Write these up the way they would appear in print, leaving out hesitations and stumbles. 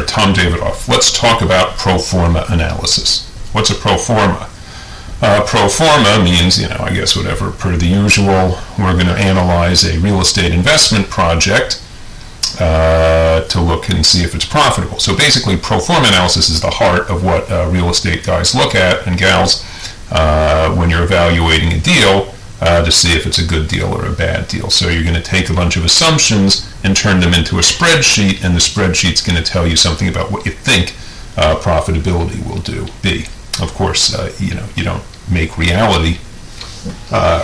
right, Tom Davidoff. Let's talk about pro forma analysis. What's a pro forma? Pro forma means, I guess whatever, per the usual, we're going to analyze a real estate investment project to look and see if it's profitable. So basically, pro forma analysis is the heart of what real estate guys look at, and gals, when you're evaluating a deal to see if it's a good deal or a bad deal. So you're going to take a bunch of assumptions and turn them into a spreadsheet, and the spreadsheet's going to tell you something about what you think profitability will be. Of course, you don't make reality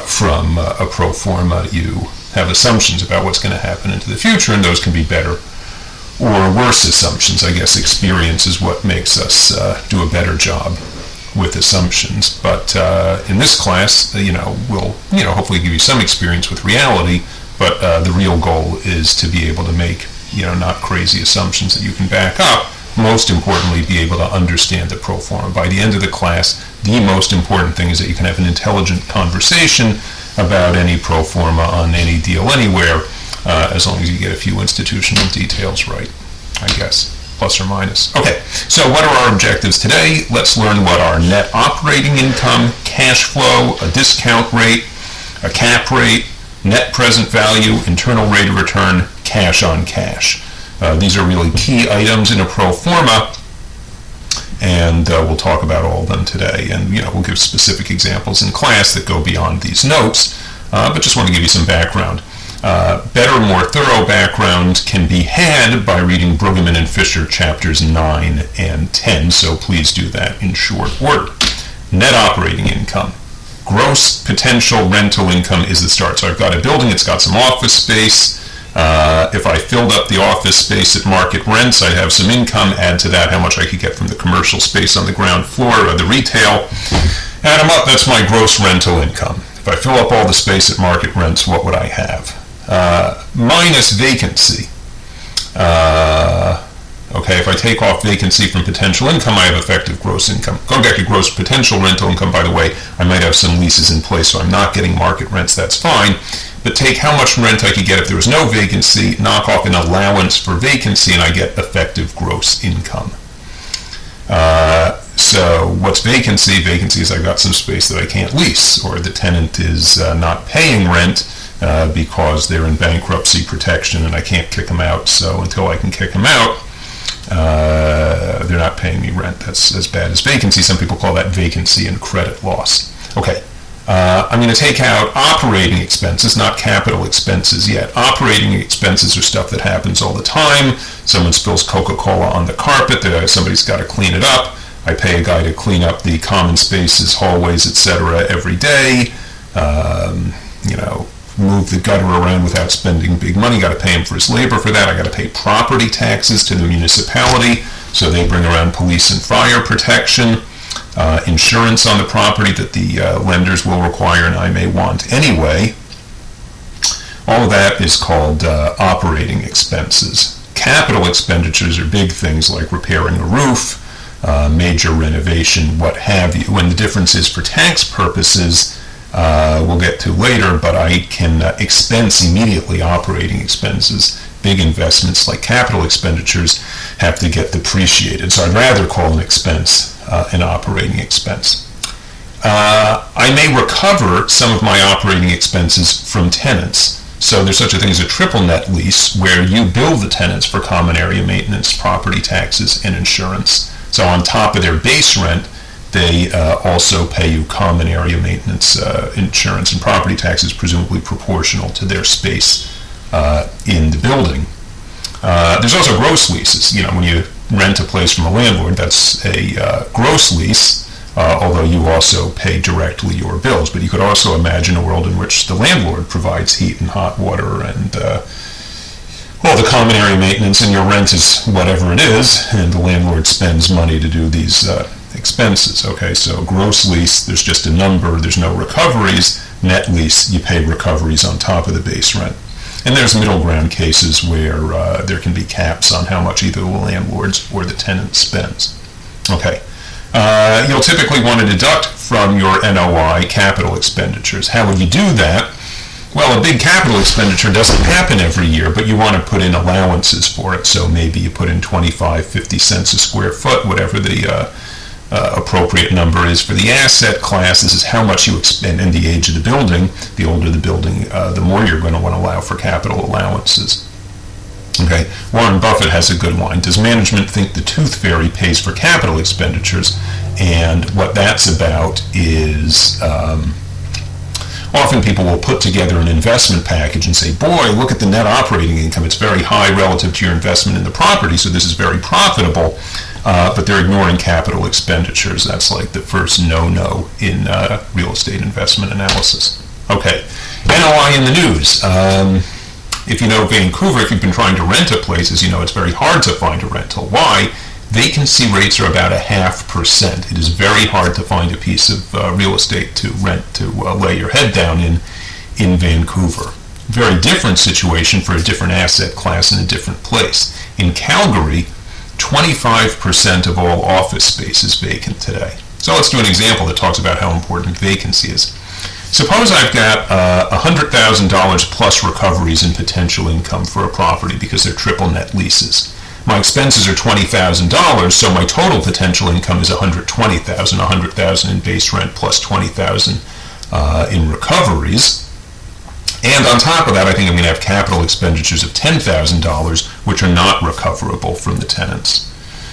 from a pro forma. You have assumptions about what's going to happen into the future, and those can be better or worse assumptions. I guess experience is what makes us do a better job with assumptions. But in this class, we'll hopefully give you some experience with reality. But the real goal is to be able to make not crazy assumptions that you can back up. Most importantly, be able to understand the pro forma. By the end of the class, the most important thing is that you can have an intelligent conversation about any pro forma on any deal anywhere, as long as you get a few institutional details right, I guess, plus or minus. Okay, so what are our objectives today? Let's learn what our net operating income, cash flow, a discount rate, a cap rate, net present value, internal rate of return, cash on cash. These are really key items in a pro forma, and we'll talk about all of them today. And we'll give specific examples in class that go beyond these notes, but just want to give you some background. Better, more thorough background can be had by reading Brueggemann and Fisher chapters 9 and 10, so please do that in short order. Net operating income. Gross potential rental income is the start. So I've got a building, it's got some office space. If I filled up the office space at market rents, I'd have some income. Add to that how much I could get from the commercial space on the ground floor or the retail. Add them up, that's my gross rental income. If I fill up all the space at market rents, what would I have? Minus vacancy. Okay, if I take off vacancy from potential income, I have effective gross income. Going back to gross potential rental income, by the way, I might have some leases in place, so I'm not getting market rents, that's fine. But take how much rent I could get if there was no vacancy, knock off an allowance for vacancy, and I get effective gross income. So what's vacancy? Vacancy is I've got some space that I can't lease, or the tenant is not paying rent because they're in bankruptcy protection and I can't kick them out. So until I can kick them out, they're not paying me rent. That's as bad as vacancy. Some people call that vacancy and credit loss. Okay. I'm going to take out operating expenses, not capital expenses yet. Operating expenses are stuff that happens all the time. Someone spills Coca-Cola on the carpet. Somebody's got to clean it up. I pay a guy to clean up the common spaces, hallways, etc. every day. Move the gutter around without spending big money. Got to pay him for his labor for that. I got to pay property taxes to the municipality, so they bring around police and fire protection. Insurance on the property that the lenders will require and I may want anyway. All of that is called operating expenses. Capital expenditures are big things like repairing a roof, major renovation, what have you. And the difference is for tax purposes, we'll get to later, but I can expense immediately operating expenses. Big investments like capital expenditures have to get depreciated. So I'd rather call an expense an operating expense. I may recover some of my operating expenses from tenants. So there's such a thing as a triple net lease where you bill the tenants for common area maintenance, property taxes, and insurance. So on top of their base rent, they also pay you common area maintenance, insurance, and property taxes, presumably proportional to their space in the building. There's also gross leases. When you rent a place from a landlord, that's a gross lease, although you also pay directly your bills. But you could also imagine a world in which the landlord provides heat and hot water and all the common area maintenance, and your rent is whatever it is, and the landlord spends money to do these expenses. Okay, so gross lease, there's just a number, there's no recoveries. Net lease, you pay recoveries on top of the base rent. And there's middle ground cases where there can be caps on how much either the landlord or the tenant spends. Okay. You'll typically want to deduct from your NOI capital expenditures. How would you do that? Well, a big capital expenditure doesn't happen every year, but you want to put in allowances for it. So maybe you put in 25, 50 cents a square foot, whatever the appropriate number is for the asset class. This is how much you expend in the age of the building. The older the building, the more you're going to want to allow for capital allowances. Okay, Warren Buffett has a good line. Does management think the tooth fairy pays for capital expenditures? And what that's about is often people will put together an investment package and say, boy, look at the net operating income. It's very high relative to your investment in the property, so this is very profitable. But they're ignoring capital expenditures. That's like the first no-no in real estate investment analysis. Okay, NOI in the news. If you know Vancouver, if you've been trying to rent a place, as you know, it's very hard to find a rental. Why? Vacancy rates are about 0.5%. It is very hard to find a piece of real estate to rent, to lay your head down in Vancouver. Very different situation for a different asset class in a different place. In Calgary, 25% of all office space is vacant today. So let's do an example that talks about how important vacancy is. Suppose I've got $100,000 plus recoveries in potential income for a property because they're triple net leases. My expenses are $20,000, so my total potential income is $120,000, $100,000 in base rent plus $20,000 in recoveries. And on top of that, I think I'm going to have capital expenditures of $10,000, which are not recoverable from the tenants.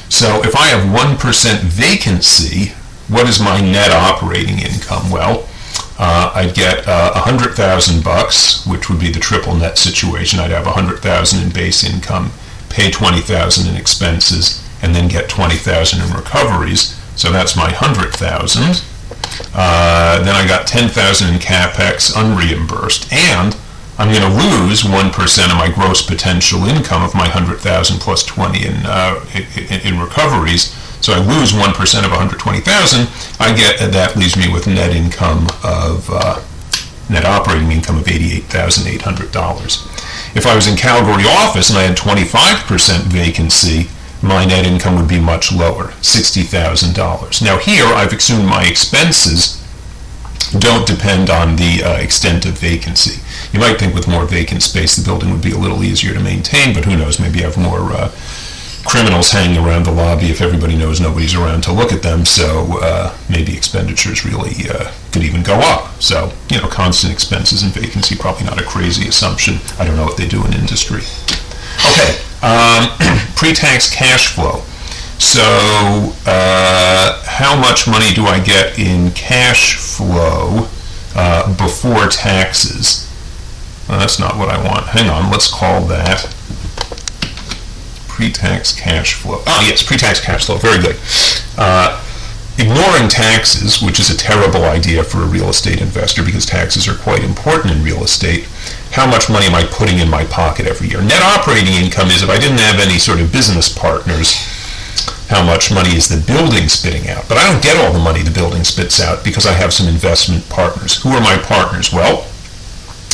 So if I have 1% vacancy, what is my net operating income? Well, I'd get $100,000, which would be the triple net situation. I'd have $100,000 in base income, pay $20,000 in expenses, and then get $20,000 in recoveries. So that's my $100,000. Then I got $10,000 in capex unreimbursed, and I'm going to lose 1% of my gross potential income of my $100,000 plus 20 in recoveries. So I lose 1% of $120,000. That leaves me with net income of net operating income of $88,800. If I was in Calgary office and I had 25% vacancy, my net income would be much lower, $60,000. Now here I've assumed my expenses don't depend on the extent of vacancy. You might think with more vacant space the building would be a little easier to maintain, but who knows, maybe you have more criminals hanging around the lobby if everybody knows nobody's around to look at them, so maybe expenditures really could even go up. So, constant expenses and vacancy, probably not a crazy assumption. I don't know what they do in industry. Okay, pre-tax cash flow. So, how much money do I get in cash flow before taxes? Well, that's not what I want. Hang on, let's call that pre-tax cash flow. Oh, yes, pre-tax cash flow. Very good. Ignoring taxes, which is a terrible idea for a real estate investor because taxes are quite important in real estate. How much money am I putting in my pocket every year? Net operating income is if I didn't have any sort of business partners, how much money is the building spitting out? But I don't get all the money the building spits out because I have some investment partners. Who are my partners? Well,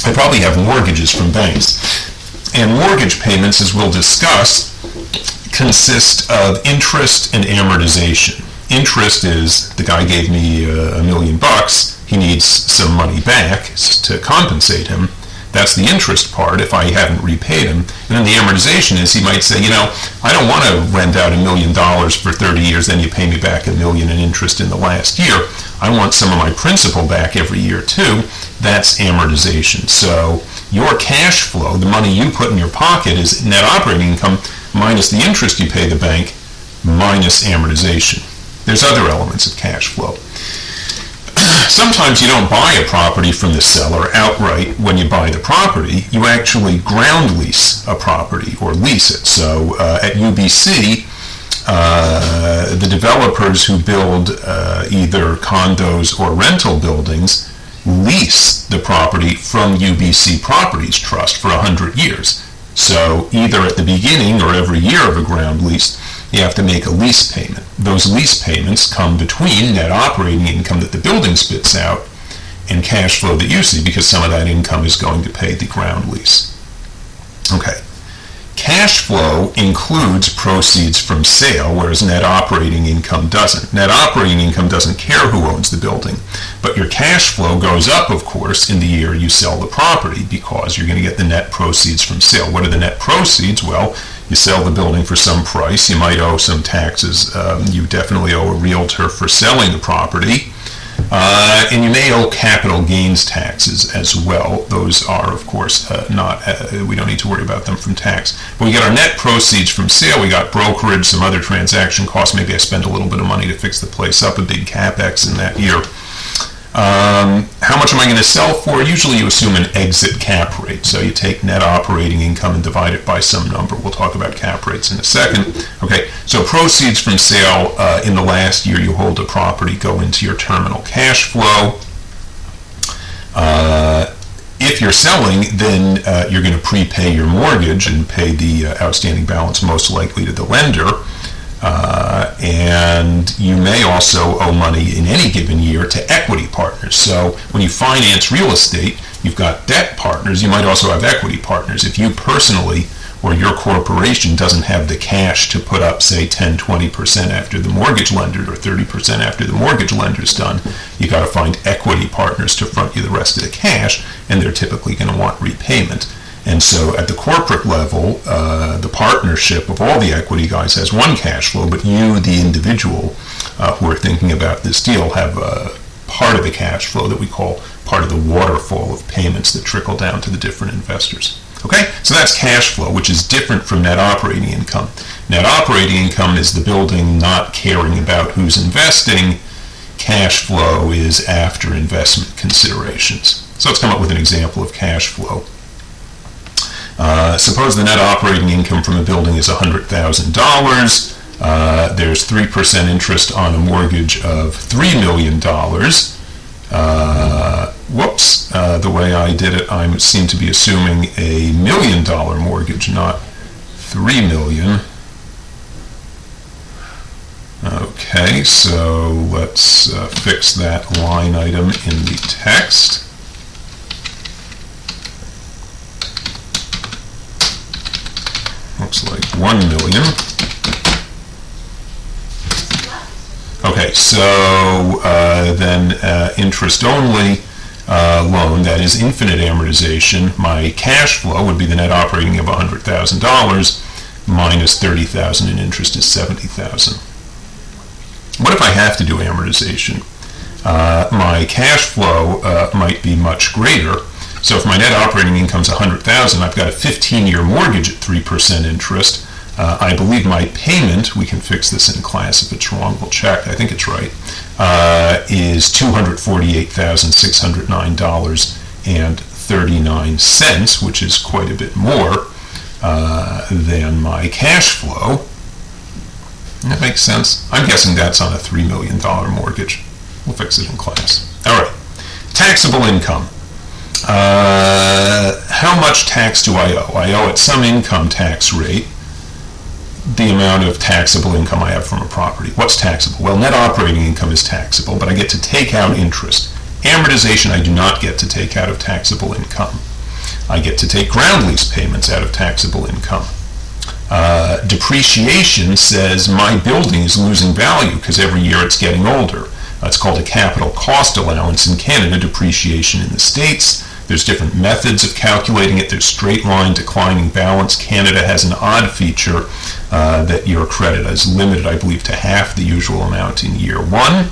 I probably have mortgages from banks. And mortgage payments, as we'll discuss, consist of interest and amortization. Interest is the guy gave me $1 million. He needs some money back to compensate him. That's the interest part if I haven't repaid him. And then the amortization is he might say, I don't want to rent out $1 million for 30 years, then you pay me back $1 million in interest in the last year. I want some of my principal back every year too. That's amortization. So your cash flow, the money you put in your pocket, is net operating income minus the interest you pay the bank minus amortization. There's other elements of cash flow. Sometimes you don't buy a property from the seller outright when you buy the property. You actually ground lease a property or lease it. So at UBC, the developers who build either condos or rental buildings lease the property from UBC Properties Trust for 100 years. So either at the beginning or every year of a ground lease, you have to make a lease payment. Those lease payments come between net operating income that the building spits out and cash flow that you see because some of that income is going to pay the ground lease. Okay. cash flow includes proceeds from sale, whereas net operating income doesn't. Net operating income doesn't care who owns the building, but your cash flow goes up, of course, in the year you sell the property because you're going to get the net proceeds from sale. What are the net proceeds? Well, you sell the building for some price. You might owe some taxes. You definitely owe a realtor for selling the property. And you may owe capital gains taxes as well. Those are, of course, we don't need to worry about them from tax. But we get our net proceeds from sale. We got brokerage, some other transaction costs. Maybe I spend a little bit of money to fix the place up, a big capex in that year. How much am I going to sell for? Usually you assume an exit cap rate. So you take net operating income and divide it by some number. We'll talk about cap rates in a second. Okay, so proceeds from sale in the last year you hold a property go into your terminal cash flow. If you're selling, then you're going to prepay your mortgage and pay the outstanding balance most likely to the lender. And you may also owe money in any given year to equity partners. So when you finance real estate, you've got debt partners. You might also have equity partners. If you personally or your corporation doesn't have the cash to put up, say, 10-20% after the mortgage lender or 30% after the mortgage lender's done, you got to find equity partners to front you the rest of the cash, and they're typically going to want repayment. And so at the corporate level, the partnership of all the equity guys has one cash flow, but you, the individual who are thinking about this deal, have part of the cash flow that we call part of the waterfall of payments that trickle down to the different investors. Okay, so that's cash flow, which is different from net operating income. Net operating income is the building not caring about who's investing. Cash flow is after investment considerations. So let's come up with an example of cash flow. Suppose the net operating income from a building is $100,000. There's 3% interest on a mortgage of $3 million. The way I did it, I seem to be assuming a $1 million mortgage, not $3 million. Okay, so let's fix that line item in the text. Looks like 1 million. Okay, so then interest only loan, that is infinite amortization, my cash flow would be the net operating of $100,000 minus $30,000 in interest is $70,000. What if I have to do amortization? My cash flow might be much greater. So if my net operating income is $100,000, I've got a 15-year mortgage at 3% interest. I believe my payment, we can fix this in class if it's wrong, we'll check, I think it's right, is $248,609.39, which is quite a bit more than my cash flow. That makes sense. I'm guessing that's on a $3 million mortgage. We'll fix it in class. All right, taxable income. How much tax do I owe? I owe at some income tax rate the amount of taxable income I have from a property. What's taxable? Well, net operating income is taxable, but I get to take out interest. Amortization I do not get to take out of taxable income. I get to take ground lease payments out of taxable income. Depreciation says my building is losing value because every year it's getting older. It's called a capital cost allowance in Canada, depreciation in the States. There's different methods of calculating it. There's straight line, declining balance. Canada has an odd feature that your credit is limited, I believe, to half the usual amount in year one.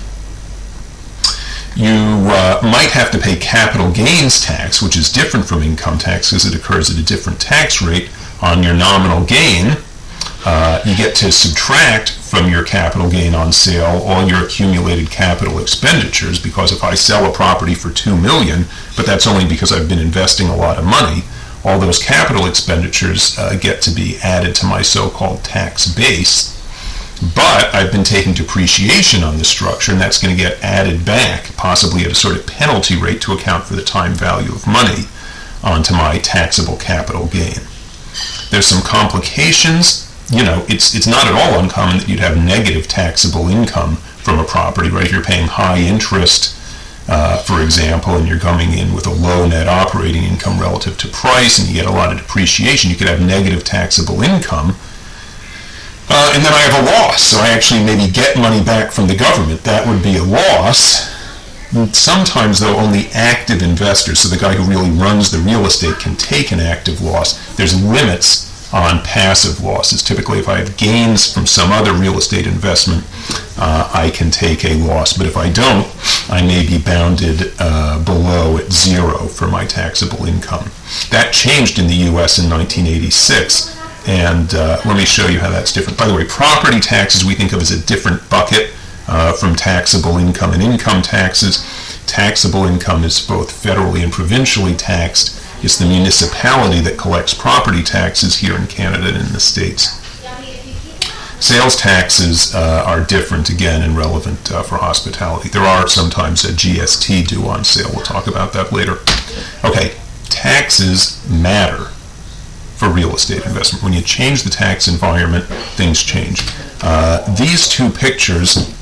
You might have to pay capital gains tax, which is different from income tax because it occurs at a different tax rate on your nominal gain. You get to subtract from your capital gain on sale all your accumulated capital expenditures, because if I sell a property for $2 million, but that's only because I've been investing a lot of money, all those capital expenditures get to be added to my so-called tax base. But I've been taking depreciation on the structure, and that's going to get added back, possibly at a sort of penalty rate to account for the time value of money, onto my taxable capital gain. There's some complications. You know, it's not at all uncommon that you'd have negative taxable income from a property, right? If you're paying high interest for example, and you're coming in with a low net operating income relative to price, and you get a lot of depreciation, you could have negative taxable income. And then I have a loss, so I actually maybe get money back from the government. That would be a loss. Sometimes, though, only active investors, so the guy who really runs the real estate, can take an active loss. There's limits on passive losses. Typically, if I have gains from some other real estate investment, I can take a loss. But if I don't, I may be bounded below at zero for my taxable income. That changed in the U.S. in 1986. And let me show you how that's different. By the way, property taxes we think of as a different bucket from taxable income and income taxes. Taxable income is both federally and provincially taxed. It's the municipality that collects property taxes here in Canada and in the States. Sales taxes are different, again, and relevant for hospitality. There are sometimes a GST due on sale. We'll talk about that later. Okay, taxes matter for real estate investment. When you change the tax environment, things change. These two pictures,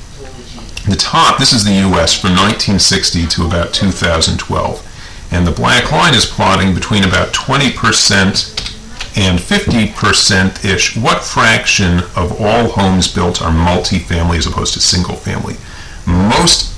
the top, this is the U.S. from 1960 to about 2012. And the black line is plotting between about 20% and 50%-ish. What fraction of all homes built are multifamily as opposed to single-family? Most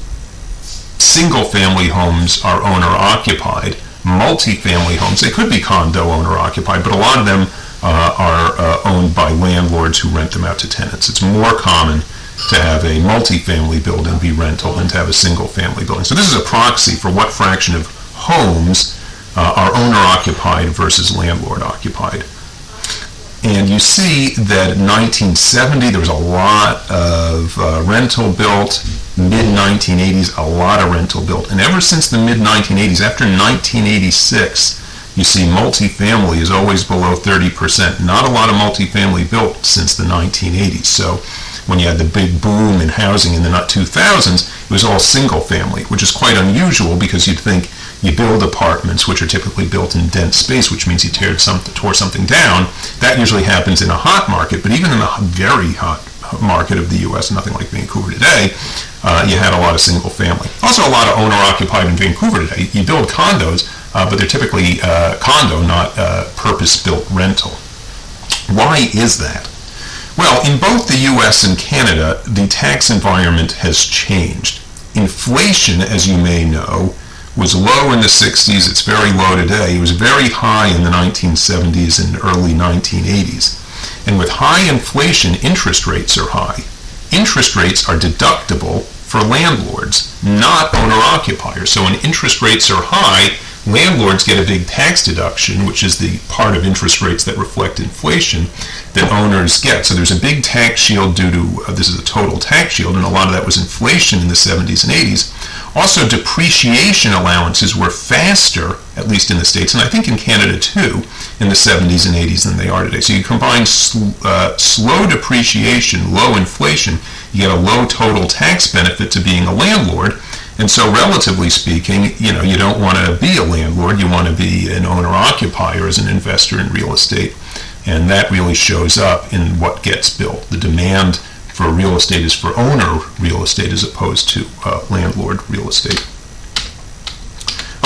single-family homes are owner-occupied. Multifamily homes, they could be condo owner-occupied, but a lot of them are owned by landlords who rent them out to tenants. It's more common to have a multifamily building be rental than to have a single-family building. So this is a proxy for what fraction of homes are owner-occupied versus landlord-occupied. And you see that in 1970 there was a lot of rental built, mid-1980s a lot of rental built, and ever since the mid-1980s, after 1986, you see multifamily is always below 30%. Not a lot of multifamily built since the 1980s. So when you had the big boom in housing in the 2000s, it was all single family, which is quite unusual because you'd think you build apartments, which are typically built in dense space, which means you tore something down. That usually happens in a hot market, but even in the very hot market of the U.S., nothing like Vancouver today, you had a lot of single family. Also a lot of owner-occupied in Vancouver today. You build condos, but they're typically condo, not purpose-built rental. Why is that? Well, in both the U.S. and Canada, the tax environment has changed. Inflation, as you may know, was low in the 60s. It's very low today. It was very high in the 1970s and early 1980s. And with high inflation, interest rates are high. Interest rates are deductible for landlords, not owner-occupiers. So when interest rates are high, landlords get a big tax deduction, which is the part of interest rates that reflect inflation that owners get. So there's a big tax shield due to, this is a total tax shield, and a lot of that was inflation in the 70s and 80s. Also, depreciation allowances were faster, at least in the States, and I think in Canada too, in the 70s and 80s than they are today. So you combine slow depreciation, low inflation, you get a low total tax benefit to being a landlord. And so relatively speaking, you don't want to be a landlord, you want to be an owner-occupier as an investor in real estate. And that really shows up in what gets built. The demand for real estate is for owner real estate as opposed to landlord real estate.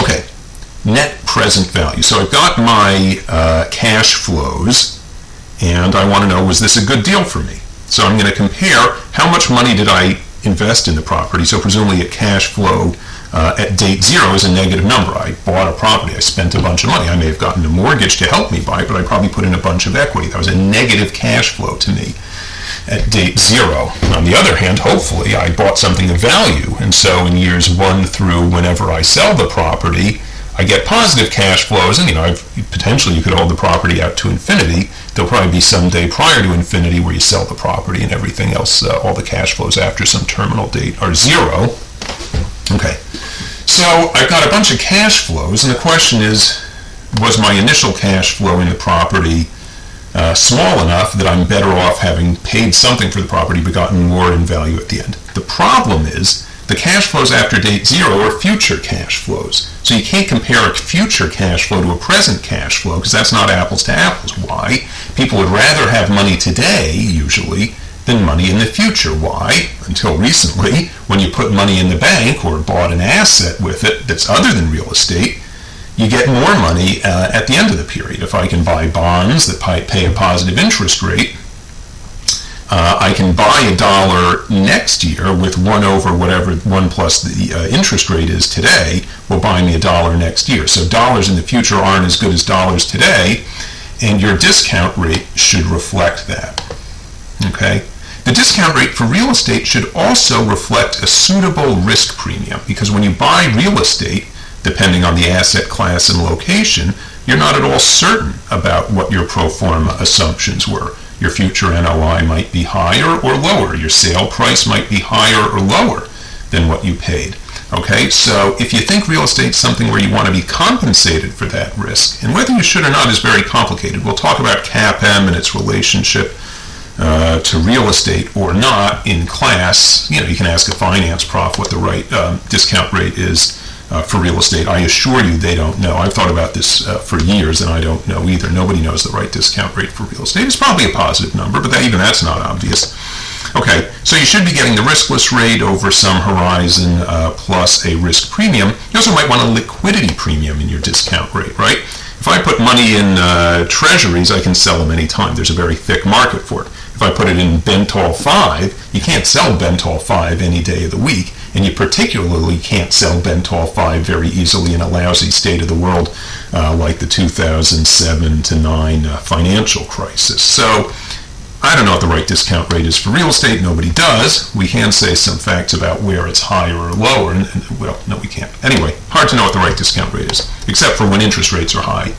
Okay, net present value. So I've got my cash flows, and I want to know, was this a good deal for me? So I'm going to compare how much money did I invest in the property. So presumably a cash flow at date zero is a negative number. I bought a property, I spent a bunch of money. I may have gotten a mortgage to help me buy it, but I probably put in a bunch of equity. That was a negative cash flow to me at date zero. On the other hand, hopefully I bought something of value, and so in years 1 through whenever I sell the property, I get positive cash flows, and potentially you could hold the property out to infinity. There'll probably be some day prior to infinity where you sell the property and everything else, all the cash flows after some terminal date are zero. Okay, so I've got a bunch of cash flows, and the question is, was my initial cash flow in the property small enough that I'm better off having paid something for the property but gotten more in value at the end? The problem is, the cash flows after date zero are future cash flows. So you can't compare a future cash flow to a present cash flow because that's not apples to apples. Why? People would rather have money today, usually, than money in the future. Why? Until recently, when you put money in the bank or bought an asset with it that's other than real estate, you get more money at the end of the period. If I can buy bonds that pay a positive interest rate, I can buy $1 next year with 1 over whatever 1 plus the interest rate is today will buy me $1 next year. So dollars in the future aren't as good as dollars today, and your discount rate should reflect that. Okay? The discount rate for real estate should also reflect a suitable risk premium, because when you buy real estate, depending on the asset class and location, you're not at all certain about what your pro forma assumptions were. Your future NOI might be higher or lower. Your sale price might be higher or lower than what you paid. Okay, so if you think real estate's something where you want to be compensated for that risk, and whether you should or not is very complicated. We'll talk about CAPM and its relationship to real estate or not in class. You can ask a finance prof what the right discount rate is for real estate. I assure you they don't know. I've thought about this for years, and I don't know either. Nobody knows the right discount rate for real estate. It's probably a positive number, but even that's not obvious. Okay, so you should be getting the riskless rate over some horizon plus a risk premium. You also might want a liquidity premium in your discount rate, right? If I put money in treasuries, I can sell them anytime. There's a very thick market for it. If I put it in Bentall 5, you can't sell Bentall 5 any day of the week, and you particularly can't sell Bentall 5 very easily in a lousy state of the world like the 2007 to 9 financial crisis. So I don't know what the right discount rate is for real estate. Nobody does. We can say some facts about where it's higher or lower, and well, no, we can't. Anyway, hard to know what the right discount rate is, except for when interest rates are high.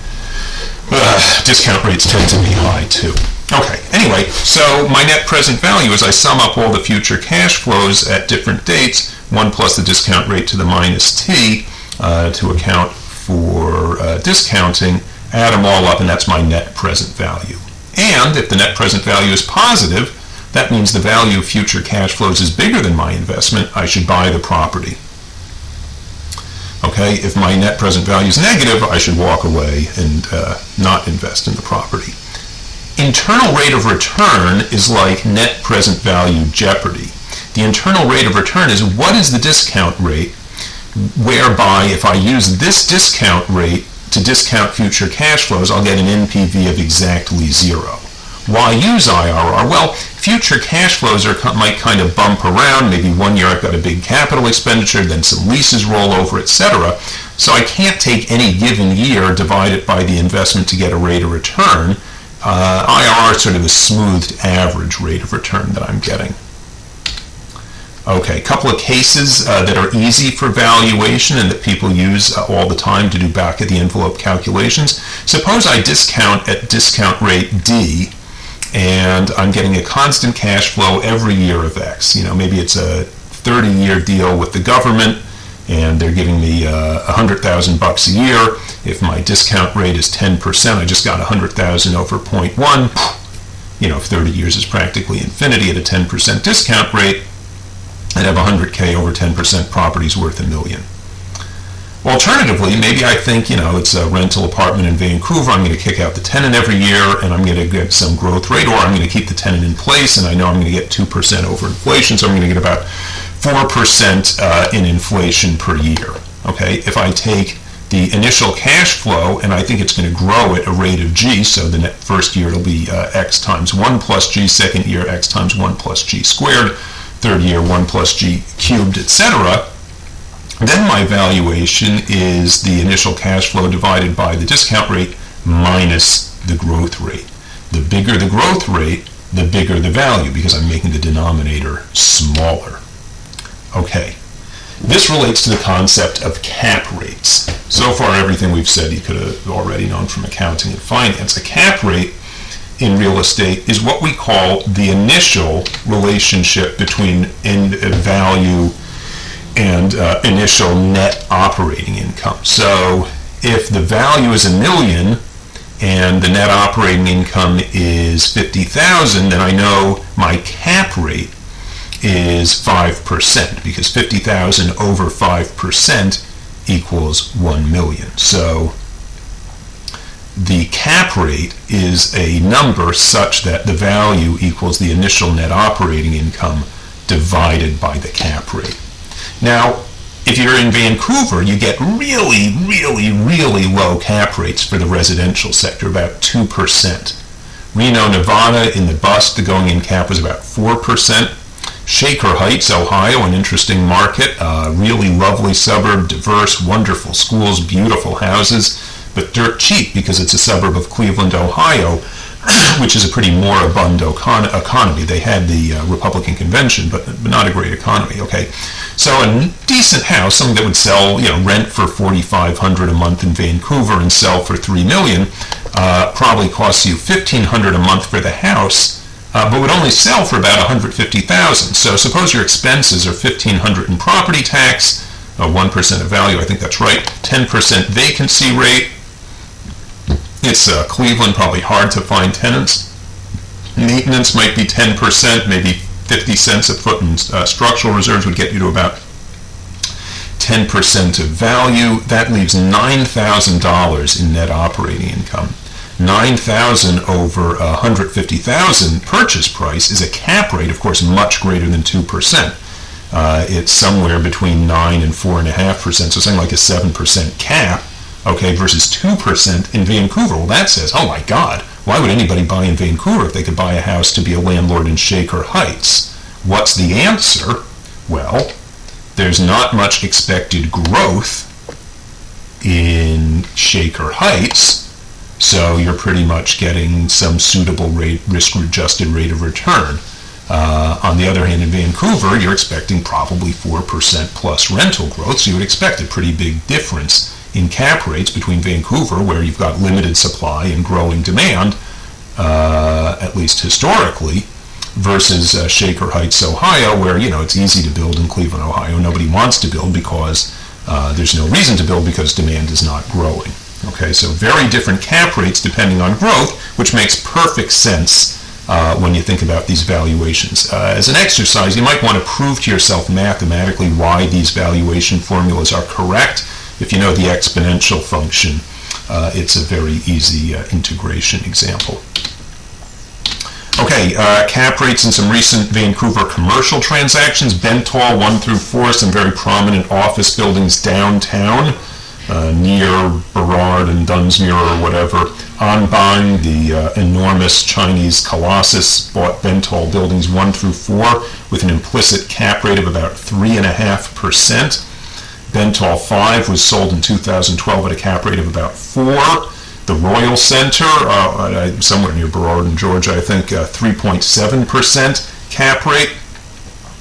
Discount rates tend to be high too. Okay, anyway, so my net present value, as I sum up all the future cash flows at different dates, 1 plus the discount rate to the minus t to account for discounting, add them all up, and that's my net present value. And if the net present value is positive, that means the value of future cash flows is bigger than my investment. I should buy the property. Okay, if my net present value is negative, I should walk away and not invest in the property. Internal rate of return is like net present value jeopardy. The internal rate of return is what is the discount rate, whereby if I use this discount rate to discount future cash flows, I'll get an NPV of exactly 0. Why use IRR? Well, future cash flows might kind of bump around. Maybe one year I've got a big capital expenditure, then some leases roll over, etc. So I can't take any given year, divide it by the investment to get a rate of return. IRR is sort of a smoothed average rate of return that I'm getting. Okay, a couple of cases that are easy for valuation and that people use all the time to do back-of-the-envelope calculations. Suppose I discount at discount rate D, and I'm getting a constant cash flow every year of X. Maybe it's a 30-year deal with the government, and they're giving me $100,000 a year. If my discount rate is 10%, I just got $100,000 over 0.1. 30 years is practically infinity at a 10% discount rate. I'd have $100K over 10%, property's worth $1 million. Alternatively, maybe I think, it's a rental apartment in Vancouver, I'm going to kick out the tenant every year and I'm going to get some growth rate, or I'm going to keep the tenant in place and I know I'm going to get 2% over inflation, so I'm going to get about 4% in inflation per year. Okay, if I take the initial cash flow and I think it's going to grow at a rate of G, so the first year it'll be X times 1 plus G, second year X times 1 plus G squared, third year 1 plus G cubed, etc., then my valuation is the initial cash flow divided by the discount rate minus the growth rate. The bigger the growth rate, the bigger the value, because I'm making the denominator smaller. Okay, this relates to the concept of cap rates. So far, everything we've said you could have already known from accounting and finance. A cap rate in real estate is what we call the initial relationship between value and initial net operating income. So if the value is $1 million and the net operating income is $50,000, then I know my cap rate is 5%, because $50,000 over 5% equals $1 million. So the cap rate is a number such that the value equals the initial net operating income divided by the cap rate. Now, if you're in Vancouver, you get really, really, really low cap rates for the residential sector, about 2%. Reno, Nevada, in the bust, the going-in cap was about 4%. Shaker Heights, Ohio, an interesting market, really lovely suburb, diverse, wonderful schools, beautiful houses, but dirt cheap because it's a suburb of Cleveland, Ohio, which is a pretty moribund economy. They had the Republican convention, but not a great economy, okay? So a decent house, something that would sell, rent for $4,500 a month in Vancouver and sell for $3 million, probably costs you $1,500 a month for the house, but would only sell for about $150,000. So suppose your expenses are $1,500 in property tax, 1% of value, I think that's right, 10% vacancy rate. It's Cleveland, probably hard to find tenants. Maintenance might be 10%, maybe 50 cents a foot, and structural reserves would get you to about 10% of value. That leaves $9,000 in net operating income. $9,000 over $150,000 purchase price is a cap rate, of course, much greater than 2%. It's somewhere between 9 and 4.5%, so something like a 7% cap, okay, versus 2% in Vancouver. Well, that says, oh my God, why would anybody buy in Vancouver if they could buy a house to be a landlord in Shaker Heights? What's the answer? Well, there's not much expected growth in Shaker Heights, so you're pretty much getting some suitable risk-adjusted rate of return. On the other hand, in Vancouver, you're expecting probably 4% plus rental growth, so you would expect a pretty big difference in cap rates between Vancouver, where you've got limited supply and growing demand, at least historically, versus Shaker Heights, Ohio, where, it's easy to build in Cleveland, Ohio. Nobody wants to build because there's no reason to build because demand is not growing. Okay, so very different cap rates depending on growth, which makes perfect sense when you think about these valuations. As an exercise, you might want to prove to yourself mathematically why these valuation formulas are correct. If you know the exponential function, it's a very easy integration example. Okay, cap rates in some recent Vancouver commercial transactions. Bentall 1 through 4, some very prominent office buildings downtown, near Burrard and Dunsmuir or whatever. Anbang, the enormous Chinese colossus, bought Bentall buildings 1 through 4 with an implicit cap rate of about 3.5%. Bentall 5 was sold in 2012 at a cap rate of about 4. The Royal Center, somewhere near Burrard in Georgia, I think, 3.7% cap rate.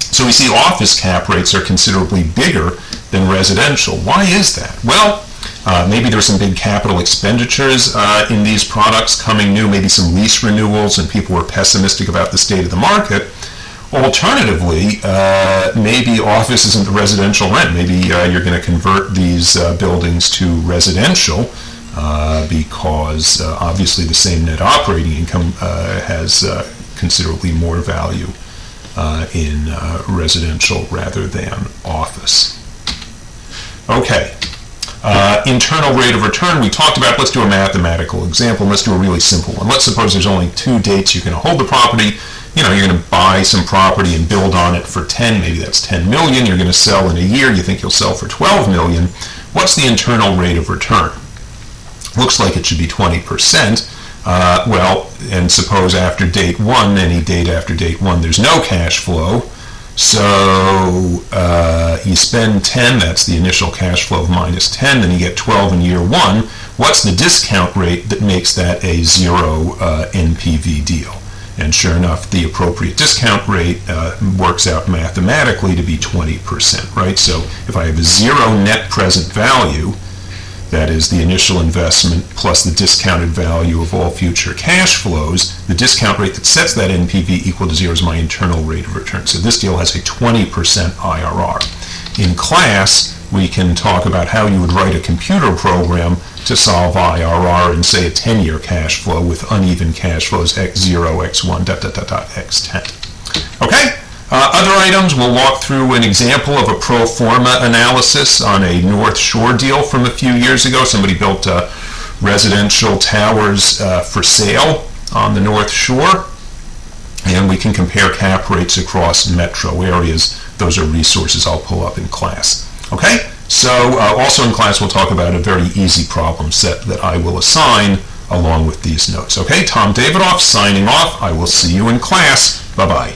So we see office cap rates are considerably bigger than residential. Why is that? Well, maybe there's some big capital expenditures in these products coming new, maybe some lease renewals, and people were pessimistic about the state of the market. Alternatively, maybe office isn't the residential rent. Maybe you're going to convert these buildings to residential because obviously the same net operating income has considerably more value in residential rather than office. Okay. Internal rate of return we talked about. Let's do a mathematical example. Let's do a really simple one. Let's suppose there's only 2 dates you're going to hold the property. You're going to buy some property and build on it for 10, maybe that's 10 million. You're going to sell in a year. You think you'll sell for 12 million. What's the internal rate of return? Looks like it should be 20%. Well, and suppose after date 1, any date after date 1, there's no cash flow. So you spend 10, that's the initial cash flow of minus 10, then you get 12 in year 1. What's the discount rate that makes that a zero NPV deal? And sure enough, the appropriate discount rate works out mathematically to be 20%, right? So if I have a zero net present value, that is the initial investment plus the discounted value of all future cash flows, the discount rate that sets that NPV equal to 0 is my internal rate of return. So this deal has a 20% IRR. In class, we can talk about how you would write a computer program to solve IRR in, say, a 10-year cash flow with uneven cash flows x0, x1, ... x10. Okay? Other items, we'll walk through an example of a pro forma analysis on a North Shore deal from a few years ago. Somebody built residential towers for sale on the North Shore, and we can compare cap rates across metro areas. Those are resources I'll pull up in class. Okay? So also in class we'll talk about a very easy problem set that I will assign along with these notes. Okay? Tom Davidoff signing off. I will see you in class. Bye-bye.